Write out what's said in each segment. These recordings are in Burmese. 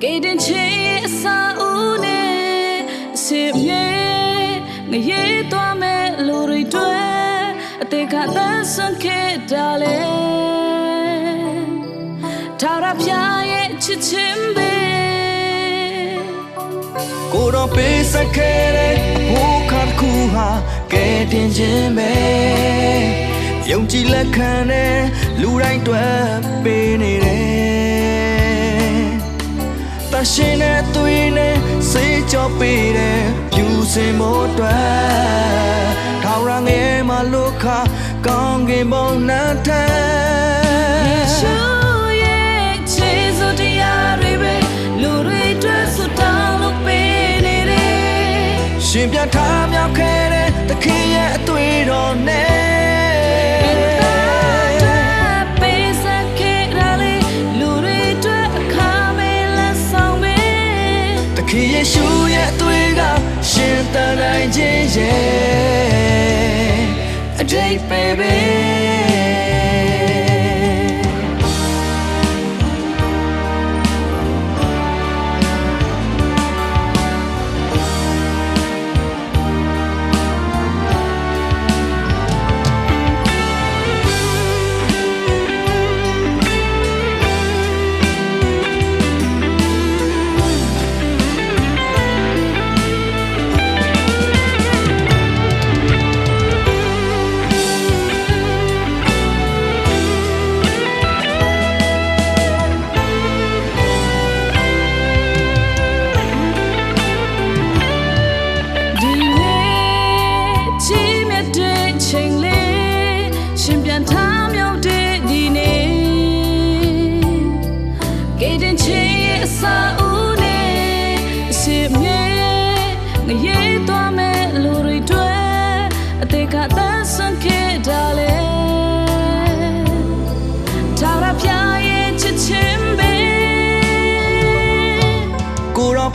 给点钱啥无呢？是咩？我也多没路瑞多，得看得上开大嘞。他那偏也去前辈，ကိုတော့ပေးဆက်ခဲ့တဲ့ဘိုးခါတစ်ခုဟာကဲတင်ခြင်းပဲယုံကြည်လက်ခံတဲ့လူတိုင်းတွေ့ပေးနေတယ်တရှင်နဲ့သွေးနဲ့စေးကြောပေးတဲ့ဖြူစင်မို့တွေ့ထောင်ရငယ်မှာလူခါကောင်းကင်ဘုံနဲ့ထဲရှင်ပြထားမြောက်ခဲ့တဲ့တခင်ရဲ့အသွေးတော်နဲ့ပေးစခဲ့ရလေလူတွေတွေ့အခါမဲလက်ဆောင်မဲတခင်ယေရှုရဲ့အသွေးကရှင်တန်နိုင်ခြင်းရဲ့အတိတ်ပဲပဲ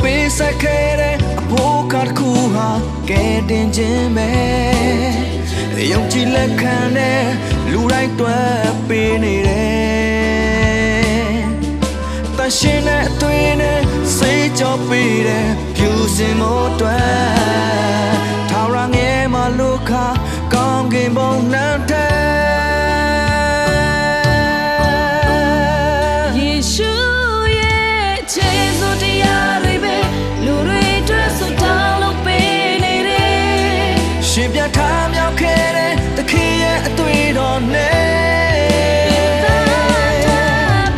ပေးဆက်ခဲ့တဲ့အဖို့ကတစ်ခုဟာကဲတင်ခြင်းပဲယုံကြည်လက်ခံတဲ့လူတိုင်းတွေ့ပေးနေတယ်တရှင်နဲ့အသွေးနဲ့စေးကြောပေးတဲ့ဖြူစင်မို့တွေ့ထောင်ရငယ်မှာလူခါကောင်းကင်ဘုံနဲ့ထဲရှင်ပြထားမြောက်ခဲ့တဲ့တခင်ရဲ့အသွေးတော်နဲ့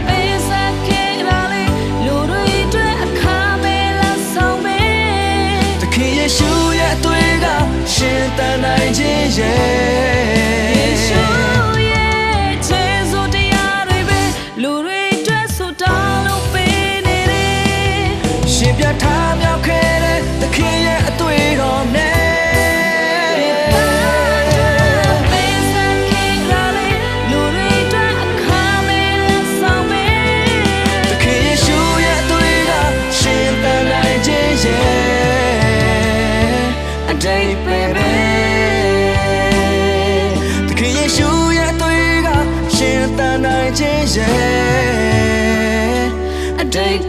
ပေးစခဲ့ရလေလူတွေတွေ့အခါမဲလက်ဆောင်မဲတခင်ယေရှုရဲ့အသွေးကရှင်တန်နိုင်ခြင်းရဲ့ယေရှုရဲ့ခြေစွပ်တရားတွေပဲလူတွေတွေ့ဆိုတောင်းလို့ပေးနေတယ်ရှင်ပြထားမြောက်ခဲ့တဲ့တခင်ရဲ့အသွေးတော်နဲ့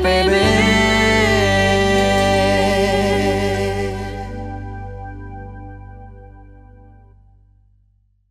Baby